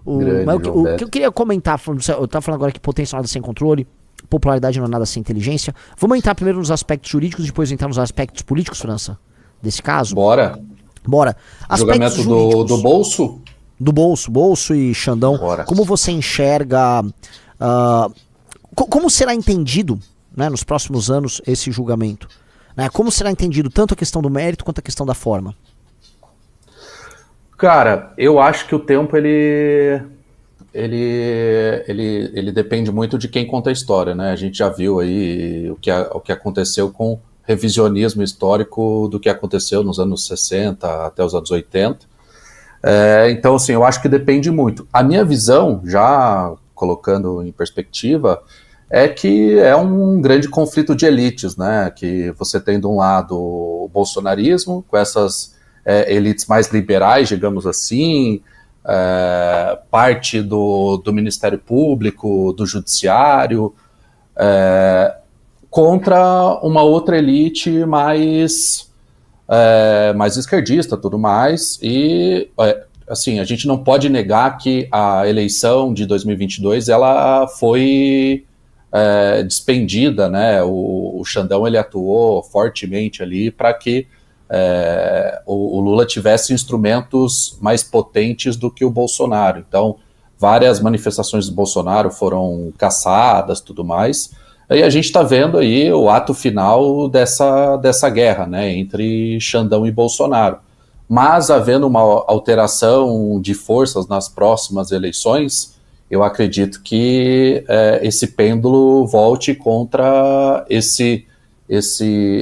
Mas o que eu queria comentar, eu estava falando agora que potência nada sem controle, popularidade não é nada sem inteligência. Vamos entrar primeiro nos aspectos jurídicos, depois entrar nos aspectos políticos, França, desse caso? Bora. Aspectos Julgamento do bolso? Do bolso e Xandão. Bora. Como você enxerga, como será entendido, né, nos próximos anos esse julgamento? Né? Como será entendido tanto a questão do mérito quanto a questão da forma? Cara, eu acho que o tempo ele depende muito de quem conta a história, né? A gente já viu aí o que aconteceu com revisionismo histórico do que aconteceu nos anos 60 até os anos 80. Então, assim, eu acho que depende muito. A minha visão, já colocando em perspectiva, é que é um grande conflito de elites, né? Que você tem de um lado o bolsonarismo, com essas elites mais liberais, digamos assim, parte do Ministério Público, do Judiciário, contra uma outra elite mais esquerdista, tudo mais, e assim, a gente não pode negar que a eleição de 2022 ela foi despendida, né? O Xandão ele atuou fortemente ali para que o Lula tivesse instrumentos mais potentes do que o Bolsonaro. Então, várias manifestações do Bolsonaro foram caçadas, tudo mais. E a gente está vendo aí o ato final dessa guerra, né, entre Xandão e Bolsonaro. Mas, havendo uma alteração de forças nas próximas eleições, eu acredito que esse pêndulo volte contra esse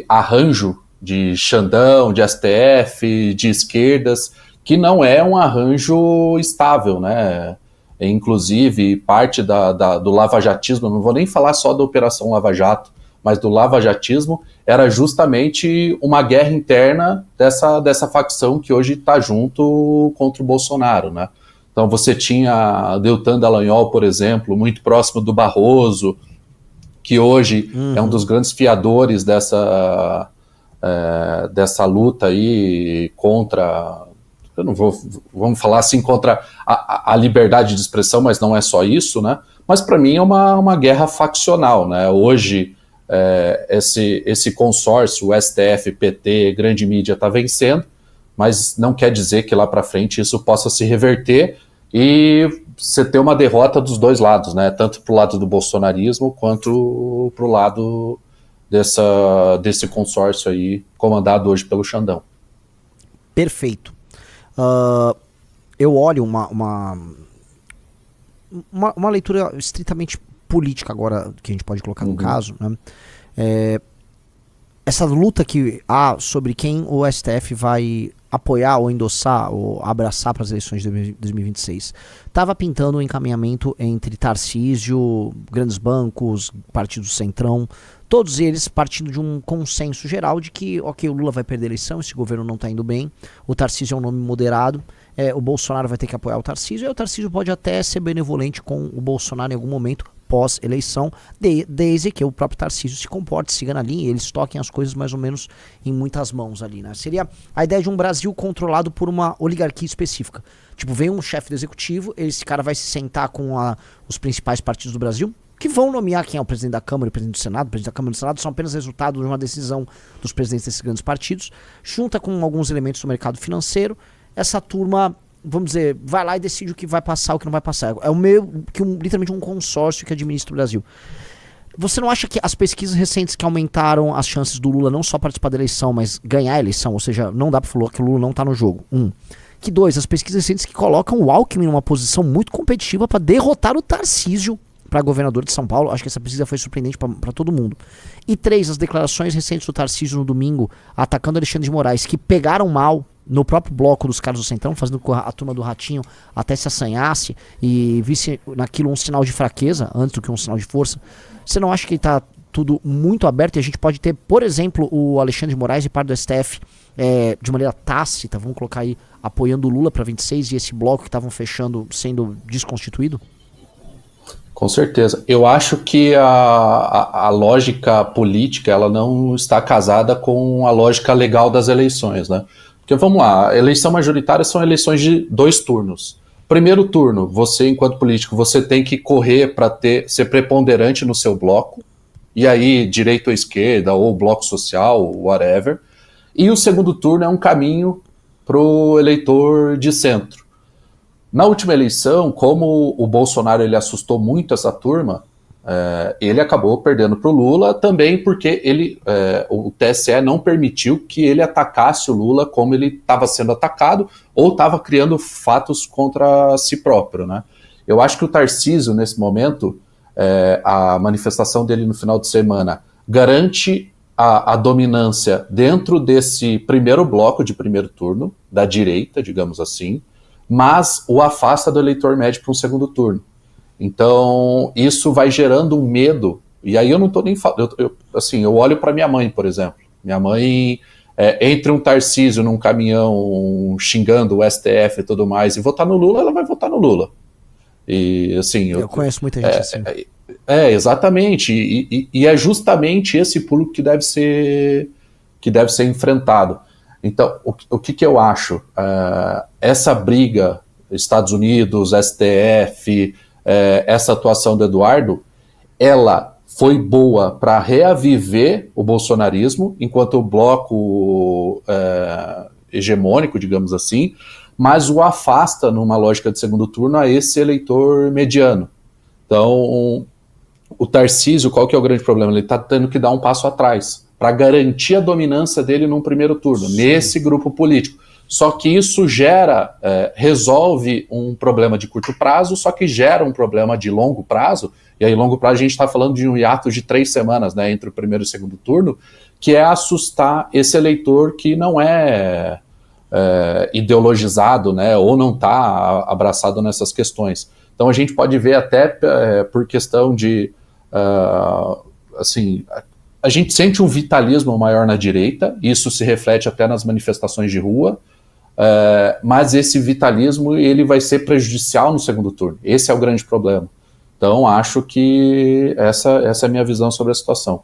arranjo de Xandão, de STF, de esquerdas, que não é um arranjo estável, né? Inclusive, parte do lavajatismo, não vou nem falar só da Operação Lava Jato, mas do lavajatismo, era justamente uma guerra interna dessa facção que hoje está junto contra o Bolsonaro, né? Então você tinha Deltan Dallagnol, por exemplo, muito próximo do Barroso, que hoje é um dos grandes fiadores dessa luta aí contra... vamos falar assim, contra a liberdade de expressão, mas não é só isso, né? Mas para mim é uma guerra faccional, né? Hoje esse consórcio, o STF, PT, grande mídia está vencendo, mas não quer dizer que lá para frente isso possa se reverter e você ter uma derrota dos dois lados, né? Tanto para o lado do bolsonarismo quanto para o lado desse consórcio aí comandado hoje pelo Xandão. Perfeito. Eu olho uma leitura estritamente política agora, que a gente pode colocar no caso, né? Essa luta que há sobre quem o STF vai apoiar ou endossar ou abraçar para as eleições de 2026 estava pintando um encaminhamento entre Tarcísio, grandes bancos, partido Centrão, todos eles partindo de um consenso geral de que, ok, o Lula vai perder a eleição, esse governo não está indo bem, o Tarcísio é um nome moderado, o Bolsonaro vai ter que apoiar o Tarcísio, e o Tarcísio pode até ser benevolente com o Bolsonaro em algum momento pós-eleição, desde que o próprio Tarcísio se comporte, siga na linha, eles toquem as coisas mais ou menos em muitas mãos ali, né? Seria a ideia de um Brasil controlado por uma oligarquia específica. Tipo, vem um chefe do executivo, esse cara vai se sentar com os principais partidos do Brasil, que vão nomear quem é o presidente da Câmara e o presidente do Senado. O presidente da Câmara e do Senado são apenas resultado de uma decisão dos presidentes desses grandes partidos, junta com alguns elementos do mercado financeiro, essa turma, vamos dizer, vai lá e decide o que vai passar, o que não vai passar. É literalmente um consórcio que administra o Brasil. Você não acha que as pesquisas recentes que aumentaram as chances do Lula não só participar da eleição, mas ganhar a eleição, ou seja, não dá pra falar que o Lula não tá no jogo? Que dois, as pesquisas recentes que colocam o Alckmin numa posição muito competitiva para derrotar o Tarcísio para governador de São Paulo. Acho que essa pesquisa foi surpreendente para todo mundo. E três, as declarações recentes do Tarcísio no domingo, atacando Alexandre de Moraes, que pegaram mal no próprio bloco dos caras do Centrão, fazendo com que a turma do Ratinho até se assanhasse e visse naquilo um sinal de fraqueza, antes do que um sinal de força. Você não acha que está tudo muito aberto e a gente pode ter, por exemplo, o Alexandre de Moraes e parte do STF de maneira tácita, vamos colocar aí, apoiando o Lula para 26 e esse bloco que estavam fechando sendo desconstituído? Com certeza. Eu acho que a lógica política ela não está casada com a lógica legal das eleições, né? Porque vamos lá, a eleição majoritária são eleições de 2 turnos. primeiro turno, você, enquanto político, você tem que correr para ser preponderante no seu bloco, e aí, direita ou esquerda, ou bloco social, whatever. E o segundo turno é um caminho para o eleitor de centro. Na última eleição, como o Bolsonaro ele assustou muito essa turma, ele acabou perdendo para o Lula também porque o TSE não permitiu que ele atacasse o Lula como ele estava sendo atacado ou estava criando fatos contra si próprio, né? Eu acho que o Tarcísio, nesse momento, a manifestação dele no final de semana garante a dominância dentro desse primeiro bloco de primeiro turno, da direita, digamos assim, mas o afasta do eleitor médio para um segundo turno. Então, isso vai gerando um medo, e aí eu não estou nem falando, eu olho para minha mãe, por exemplo. Minha mãe, entre um Tarcísio num caminhão xingando o STF e tudo mais, e votar no Lula, ela vai votar no Lula. E, assim, eu conheço muita gente assim. Exatamente, e é justamente esse público que deve ser enfrentado. Então, o que eu acho? Essa briga, Estados Unidos, STF, essa atuação do Eduardo, ela foi boa para reaviver o bolsonarismo, enquanto o bloco hegemônico, digamos assim, mas o afasta, numa lógica de segundo turno, a esse eleitor mediano. Então, o Tarcísio, qual que é o grande problema? Ele está tendo que dar um passo atrás para garantir a dominância dele num primeiro turno, nesse grupo político. Só que isso resolve um problema de curto prazo, só que gera um problema de longo prazo, e aí longo prazo a gente está falando de um hiato de 3 semanas, né, entre o primeiro e o segundo turno, que é assustar esse eleitor que não é ideologizado, né, ou não está abraçado nessas questões. Então a gente pode ver até por questão de, assim, a gente sente um vitalismo maior na direita, isso se reflete até nas manifestações de rua, mas esse vitalismo ele vai ser prejudicial no segundo turno. Esse é o grande problema. Então acho que essa é a minha visão sobre a situação.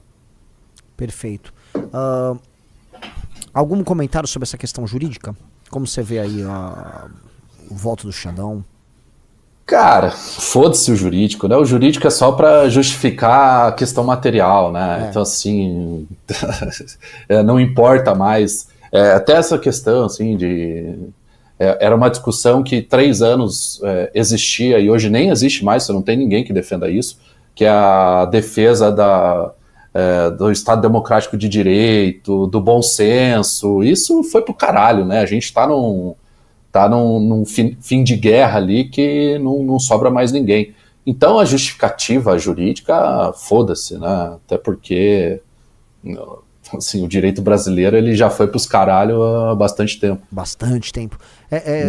Perfeito. Algum comentário sobre essa questão jurídica? Como você vê aí o voto do Xandão? Cara, foda-se o jurídico, né? O jurídico é só para justificar a questão material, né? Então, assim, não importa mais. Até essa questão, assim, era uma discussão que 3 anos existia e hoje nem existe mais, você não tem ninguém que defenda isso, que é a defesa do Estado Democrático de Direito, do bom senso. Isso foi pro caralho, né? A gente tá num fim de guerra ali que não sobra mais ninguém. Então a justificativa jurídica, foda-se, né? Até porque assim, o direito brasileiro ele já foi pros caralho há bastante tempo. Bastante tempo.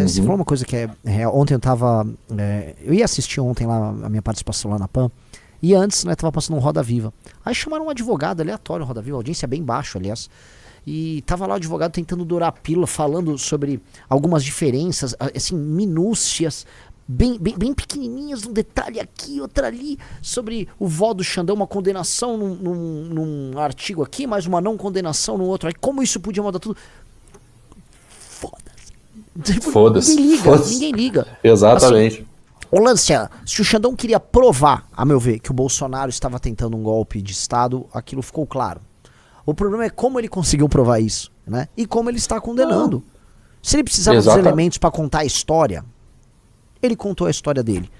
Você falou uma coisa que é real. Ontem eu tava... eu ia assistir ontem lá a minha participação lá na PAN, e antes, né, tava passando um Roda Viva. Aí chamaram um advogado aleatório no Roda Viva, a audiência é bem baixa, aliás. E tava lá o advogado tentando dourar a pílula, falando sobre algumas diferenças, assim, minúcias, bem pequenininhas, um detalhe aqui, outro ali, sobre o voto do Xandão, uma condenação num artigo aqui, mas uma não condenação no outro. Aí como isso podia mudar tudo? Foda-se. Ninguém liga. Exatamente. Assim, o lance é, se o Xandão queria provar, a meu ver, que o Bolsonaro estava tentando um golpe de Estado, aquilo ficou claro. O problema é como ele conseguiu provar isso, né? E como ele está condenando. Se ele precisava dos elementos para contar a história, ele contou a história dele.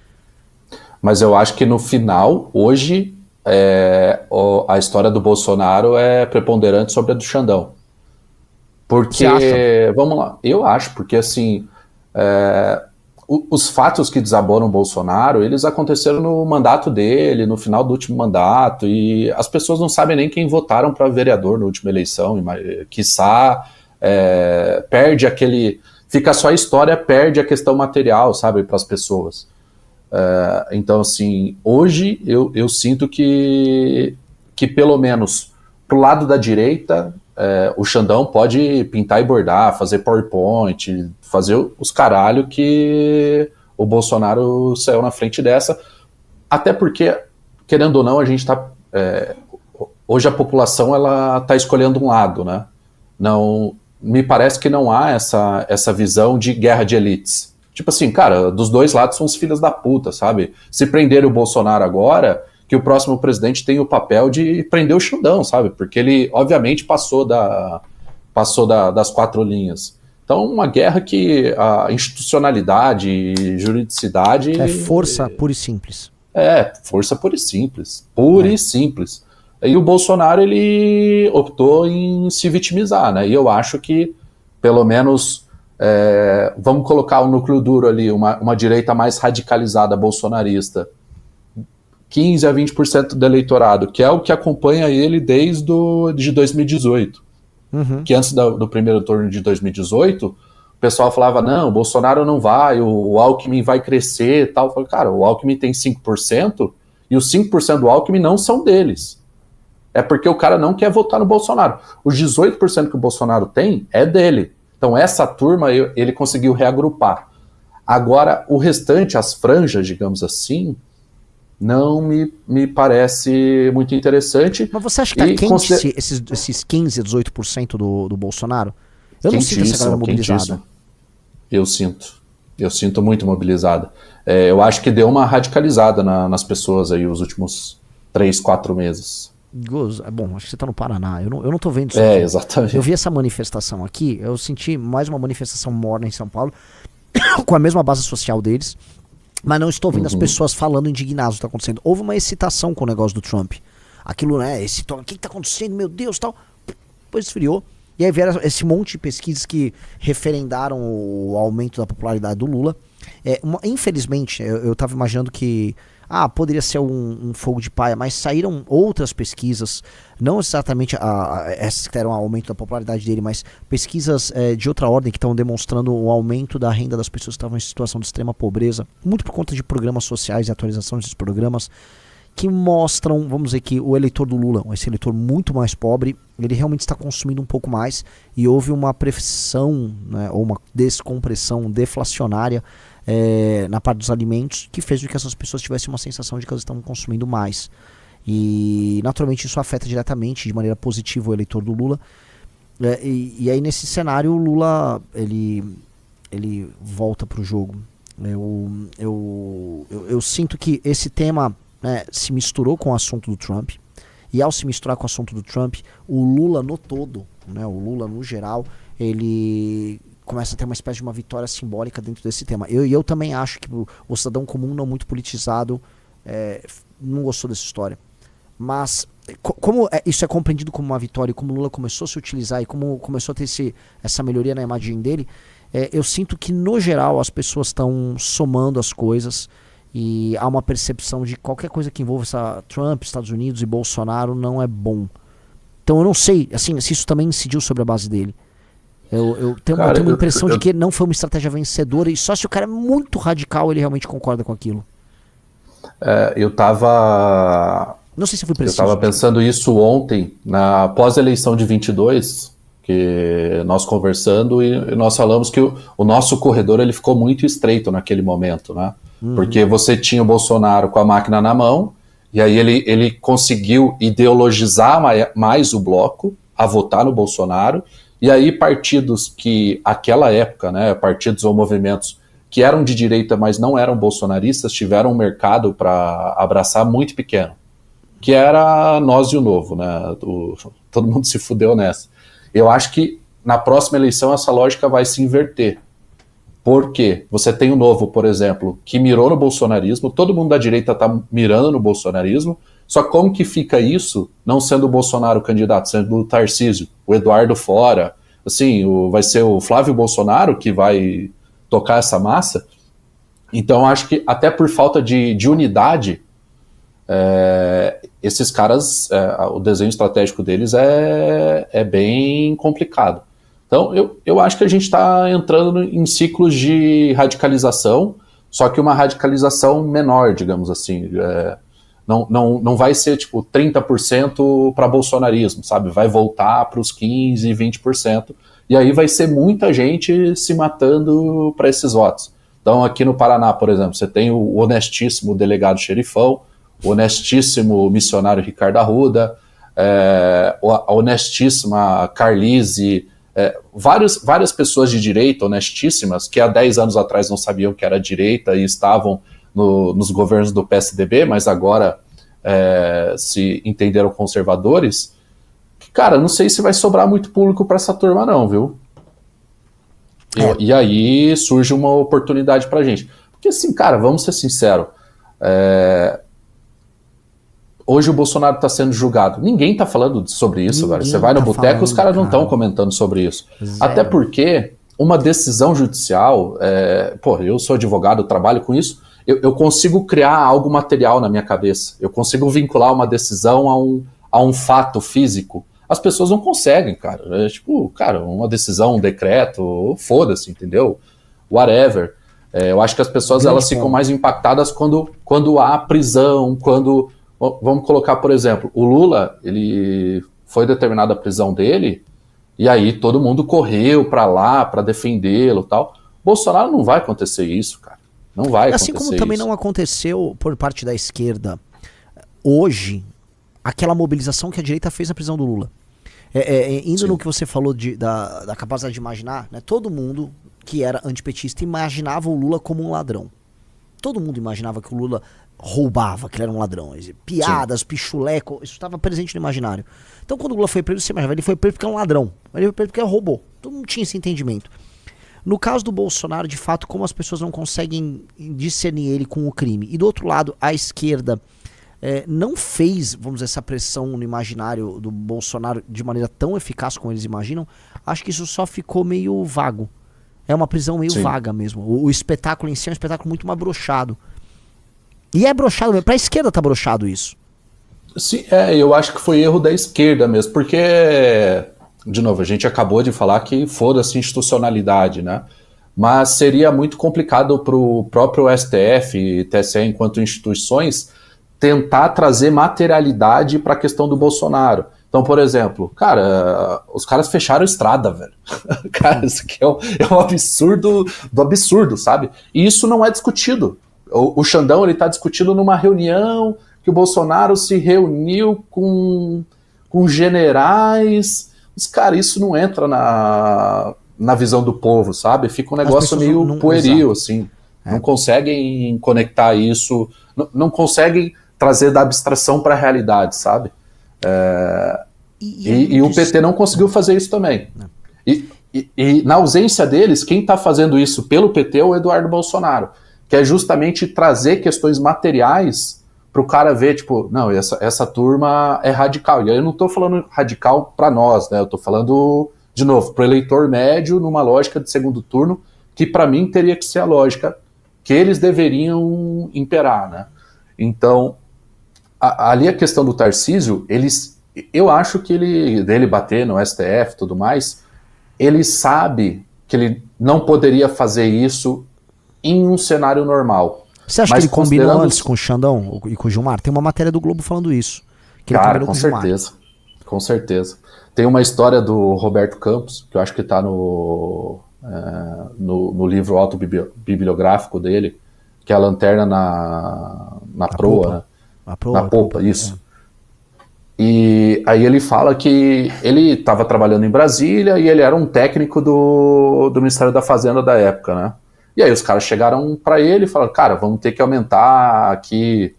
Mas eu acho que no final, hoje, a história do Bolsonaro é preponderante sobre a do Xandão. Porque, vamos lá, eu acho, porque assim, os fatos que desaboram o Bolsonaro, eles aconteceram no mandato dele, no final do último mandato, e as pessoas não sabem nem quem votaram para vereador na última eleição, quiçá perde aquele... Fica só a história, perde a questão material, sabe, para as pessoas. Então, assim, hoje eu sinto que pelo menos pro lado da direita, o Xandão pode pintar e bordar, fazer PowerPoint, fazer os caralho que o Bolsonaro saiu na frente dessa, até porque, querendo ou não, a gente tá... hoje a população, ela tá escolhendo um lado, né? Não, me parece que não há essa visão de guerra de elites. Tipo assim, cara, dos dois lados são os filhos da puta, sabe? Se prenderem o Bolsonaro agora, que o próximo presidente tem o papel de prender o Xandão, sabe? Porque ele, obviamente, passou das 4 linhas. Então, uma guerra que a institucionalidade e juridicidade... É força pura e simples. Força pura e simples. Pura e simples. E o Bolsonaro, ele optou em se vitimizar, né? E eu acho que, pelo menos, vamos colocar o núcleo duro ali, uma direita mais radicalizada bolsonarista, 15 a 20% do eleitorado, que é o que acompanha ele desde de 2018. Que antes do primeiro turno de 2018, o pessoal falava, não, o Bolsonaro não vai, o Alckmin vai crescer e tal. Eu falei, cara, o Alckmin tem 5% e os 5% do Alckmin não são deles. É porque o cara não quer votar no Bolsonaro. Os 18% que o Bolsonaro tem é dele. Então essa turma ele conseguiu reagrupar. Agora, o restante, as franjas, digamos assim, não me parece muito interessante. Mas você acha que tá quente esses 15 a 18% do Bolsonaro? Eu não sinto essa galera mobilizada. Eu sinto muito mobilizada. Eu acho que deu uma radicalizada nas pessoas aí os últimos 3, 4 meses. Bom, acho que você tá no Paraná. Eu não tô vendo isso aqui. Exatamente. Eu vi essa manifestação aqui, eu senti mais uma manifestação morna em São Paulo, com a mesma base social deles. Mas não estou vendo as pessoas falando indignadas do que está acontecendo. Houve uma excitação com o negócio do Trump. Aquilo, né? O que está acontecendo? Meu Deus, tal. Depois esfriou. E aí vieram esse monte de pesquisas que referendaram o aumento da popularidade do Lula. Infelizmente, eu estava imaginando que poderia ser um fogo de palha, mas saíram outras pesquisas, não exatamente essas que deram aumento da popularidade dele, mas pesquisas de outra ordem que estão demonstrando o aumento da renda das pessoas que estavam em situação de extrema pobreza, muito por conta de programas sociais e atualização desses programas, que mostram, vamos dizer que o eleitor do Lula, esse eleitor muito mais pobre, ele realmente está consumindo um pouco mais, e houve uma pressão, né, ou uma descompressão deflacionária na parte dos alimentos, que fez com que essas pessoas tivessem uma sensação de que elas estavam consumindo mais. E naturalmente isso afeta diretamente, de maneira positiva, o eleitor do Lula. E aí nesse cenário o Lula ele volta para o jogo. Eu sinto que esse tema se misturou com o assunto do Trump, e ao se misturar com o assunto do Trump, o Lula no todo, né, o Lula no geral, ele começa a ter uma espécie de uma vitória simbólica dentro desse tema. Eu também acho que o cidadão comum não muito politizado não gostou dessa história. Mas como isso é compreendido como uma vitória, e como o Lula começou a se utilizar e como começou a ter essa melhoria na imagem dele, eu sinto que no geral as pessoas estão somando as coisas e há uma percepção de qualquer coisa que envolva Trump, Estados Unidos e Bolsonaro não é bom. Então eu não sei assim, se isso também incidiu sobre a base dele. Eu tenho uma impressão de que não foi uma estratégia vencedora, e só se o cara é muito radical ele realmente concorda com aquilo. Não sei se foi preciso. Eu estava pensando isso ontem, na pós-eleição de 22, que nós conversando e nós falamos que o nosso corredor ele ficou muito estreito naquele momento, né? Porque você tinha o Bolsonaro com a máquina na mão, e aí ele conseguiu ideologizar mais o bloco a votar no Bolsonaro. E aí partidos que, aquela época, né, partidos ou movimentos que eram de direita, mas não eram bolsonaristas, tiveram um mercado para abraçar muito pequeno, que era Nós e o Novo, né, todo mundo se fudeu nessa. Eu acho que na próxima eleição essa lógica vai se inverter, porque você tem o Novo, por exemplo, que mirou no bolsonarismo, todo mundo da direita está mirando no bolsonarismo, só como que fica isso não sendo o Bolsonaro o candidato, sendo o Tarcísio, o Eduardo fora, assim, vai ser o Flávio Bolsonaro que vai tocar essa massa? Então acho que até por falta de unidade, esses caras, o desenho estratégico deles é bem complicado. Então eu acho que a gente está entrando em ciclos de radicalização, só que uma radicalização menor, digamos assim. Não vai ser tipo 30% para bolsonarismo, sabe? Vai voltar para os 15%, 20%, e aí vai ser muita gente se matando para esses votos. Então aqui no Paraná, por exemplo, você tem o honestíssimo delegado Xerifão, o honestíssimo missionário Ricardo Arruda, a honestíssima Carlise, várias pessoas de direita, honestíssimas, que há 10 anos atrás não sabiam que era direita e estavam nos governos do PSDB, mas agora se entenderam conservadores, cara, não sei se vai sobrar muito público para essa turma não, viu? E aí surge uma oportunidade pra gente. Porque assim, cara, vamos ser sinceros, hoje o Bolsonaro está sendo julgado. Ninguém está falando sobre isso, velho. Você vai no boteco, os caras não estão comentando sobre isso. Zero. Até porque uma decisão judicial, eu sou advogado, eu trabalho com isso, eu consigo criar algo material na minha cabeça. Eu consigo vincular uma decisão a um fato físico. As pessoas não conseguem, cara. Uma decisão, um decreto, foda-se, entendeu? Whatever. Eu acho que as pessoas elas ficam mais impactadas quando há prisão, quando... Vamos colocar, por exemplo, o Lula, ele foi determinada a prisão dele, e aí todo mundo correu para lá para defendê-lo e tal. Bolsonaro não vai acontecer isso, cara. Não vai acontecer isso. Assim como também não aconteceu por parte da esquerda, hoje, aquela mobilização que a direita fez na prisão do Lula. Indo no que você falou da capacidade de imaginar, né, todo mundo que era antipetista imaginava o Lula como um ladrão. Todo mundo imaginava que o Lula roubava, que ele era um ladrão. Piadas, pichuleco, isso estava presente no imaginário. Então quando o Lula foi preso, você imaginava, ele foi preso porque é um ladrão. Ele foi preso porque roubou. Todo mundo tinha esse entendimento. No caso do Bolsonaro, de fato, como as pessoas não conseguem discernir ele com o crime. E do outro lado, a esquerda não fez, vamos dizer, essa pressão no imaginário do Bolsonaro de maneira tão eficaz como eles imaginam. Acho que isso só ficou meio vago. É uma prisão meio vaga mesmo. O espetáculo em si é um espetáculo muito mais broxado. E é broxado mesmo. Pra esquerda tá broxado isso. Sim, eu acho que foi erro da esquerda mesmo, porque, de novo, a gente acabou de falar que foda-se institucionalidade, né? Mas seria muito complicado pro próprio STF e TSE, enquanto instituições, tentar trazer materialidade para a questão do Bolsonaro. Então, por exemplo, cara, os caras fecharam a estrada, velho. Cara, isso aqui é um absurdo do absurdo, sabe? E isso não é discutido. O Xandão, ele tá discutindo numa reunião que o Bolsonaro se reuniu com generais. Mas, cara, isso não entra na visão do povo, sabe? Fica um negócio meio pueril, assim. Não conseguem conectar isso, não conseguem trazer da abstração para a realidade, sabe? E o PT não conseguiu fazer isso também. E na ausência deles, quem está fazendo isso pelo PT é o Eduardo Bolsonaro, que é justamente trazer questões materiais para o cara ver, tipo, não, essa turma é radical. E aí eu não estou falando radical para nós, né? Eu estou falando, de novo, para o eleitor médio, numa lógica de segundo turno, que para mim teria que ser a lógica que eles deveriam imperar, né? Então, ali a questão do Tarcísio, eu acho que dele bater no STF e tudo mais, ele sabe que ele não poderia fazer isso em um cenário normal. Você acha que ele combinou antes com o Xandão e com o Gilmar? Tem uma matéria do Globo falando isso. Que cara, com certeza. Com certeza. Tem uma história do Roberto Campos, que eu acho que está no livro autobibliográfico dele, que é a lanterna na proa, né? Na polpa, isso. E aí ele fala que ele estava trabalhando em Brasília e ele era um técnico do Ministério da Fazenda da época, né? E aí os caras chegaram para ele e falaram, cara, vamos ter que aumentar aqui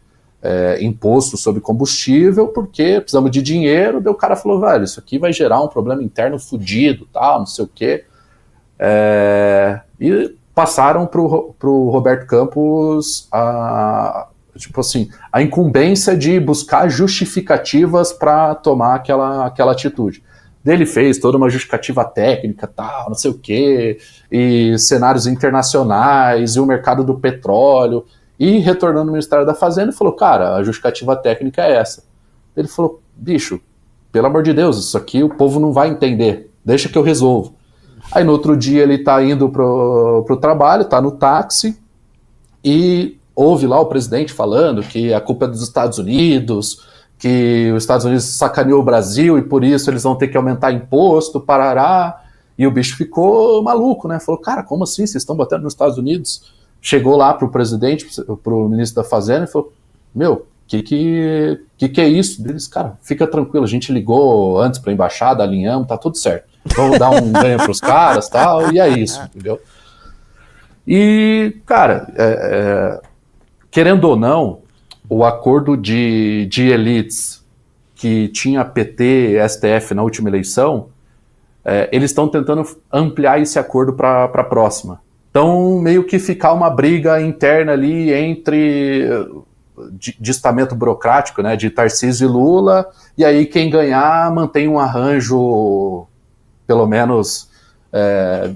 imposto sobre combustível porque precisamos de dinheiro. Daí o cara falou, velho, isso aqui vai gerar um problema interno fudido, tal, não sei o quê. E passaram pro Roberto Campos a incumbência de buscar justificativas para tomar aquela atitude. Ele fez toda uma justificativa técnica, tal, não sei o quê, e cenários internacionais, e o mercado do petróleo, e retornando no Ministério da Fazenda, ele falou, cara, a justificativa técnica é essa. Ele falou, bicho, pelo amor de Deus, isso aqui o povo não vai entender, deixa que eu resolvo. Aí no outro dia ele tá indo pro trabalho, tá no táxi, e ouve lá o presidente falando que a culpa é dos Estados Unidos, que os Estados Unidos sacaneou o Brasil e por isso eles vão ter que aumentar imposto, parará. E o bicho ficou maluco, né? Falou, cara, como assim? Vocês estão batendo nos Estados Unidos? Chegou lá pro presidente, pro ministro da Fazenda e falou, meu, que é isso? Eles, cara, fica tranquilo, a gente ligou antes pra embaixada, alinhamos, tá tudo certo. vamos dar um ganho para os caras, tal, e é isso, entendeu? E, cara, querendo ou não, o acordo de elites que tinha PT, STF na última eleição, eles estão tentando ampliar esse acordo para a próxima. Então, meio que ficar uma briga interna ali entre de estamento burocrático, né, de Tarcísio e Lula, e aí quem ganhar mantém um arranjo, pelo menos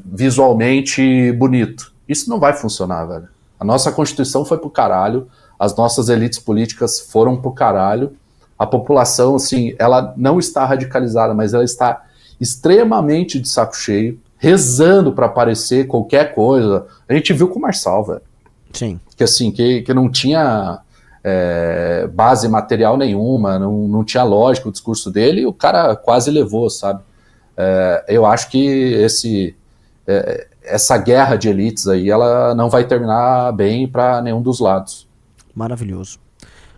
visualmente bonito. Isso não vai funcionar, velho. A nossa Constituição foi pro caralho, as nossas elites políticas foram pro caralho, a população, assim, ela não está radicalizada, mas ela está extremamente de saco cheio, rezando para aparecer qualquer coisa. A gente viu com o Marçal, velho. Sim. Que assim, que não tinha base material nenhuma, não tinha lógica o discurso dele, e o cara quase levou, sabe? Eu acho que essa guerra de elites aí, ela não vai terminar bem para nenhum dos lados. Maravilhoso.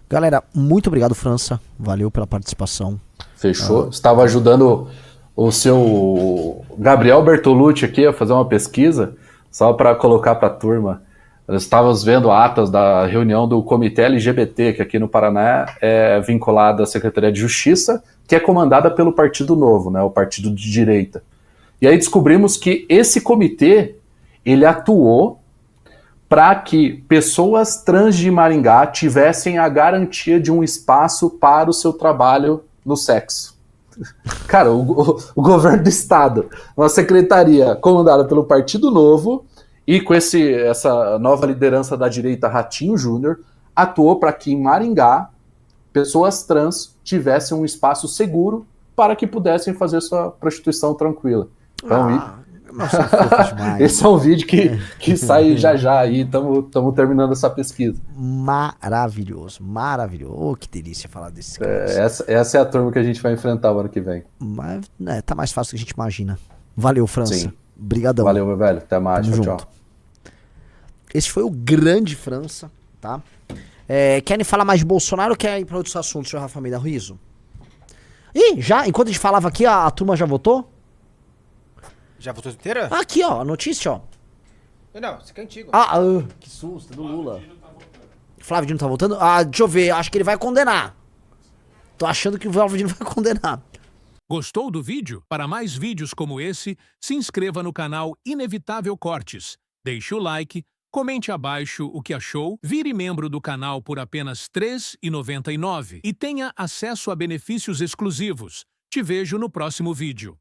Galera, muito obrigado, França. Valeu pela participação. Fechou. Estava ajudando o seu Gabriel Bertolucci aqui a fazer uma pesquisa, só para colocar para a turma. Nós estávamos vendo atas da reunião do Comitê LGBT, que aqui no Paraná é vinculado à Secretaria de Justiça, que é comandada pelo Partido Novo, né, o partido de direita. E aí descobrimos que esse comitê, ele atuou para que pessoas trans de Maringá tivessem a garantia de um espaço para o seu trabalho no sexo. Cara, o governo do estado, uma secretaria comandada pelo Partido Novo e com essa nova liderança da direita, Ratinho Júnior, atuou para que em Maringá pessoas trans tivessem um espaço seguro para que pudessem fazer sua prostituição tranquila. Então, esse é um vídeo que sai já aí, estamos terminando essa pesquisa. Maravilhoso, maravilhoso. Oh, que delícia falar desses caras. Essa é a turma que a gente vai enfrentar o ano que vem. Mas, tá mais fácil do que a gente imagina. Valeu, França. Sim. Brigadão. Valeu, meu velho. Até mais. Tchau. Esse foi o grande França, tá? Querem falar mais de Bolsonaro ou querem ir para outros assuntos, senhor Rafa Almeida Ruizo? Ih, já? Enquanto a gente falava aqui, a turma já votou? Já votou inteira? Aqui, ó, a notícia, ó. Não, esse aqui é antigo. Que susto, do Lula. Flávio Dino tá votando? Deixa eu ver, acho que ele vai condenar. Tô achando que o Flávio Dino vai condenar. Gostou do vídeo? Para mais vídeos como esse, se inscreva no canal Inevitável Cortes. Deixe o like, comente abaixo o que achou, vire membro do canal por apenas R$ 3,99 e tenha acesso a benefícios exclusivos. Te vejo no próximo vídeo.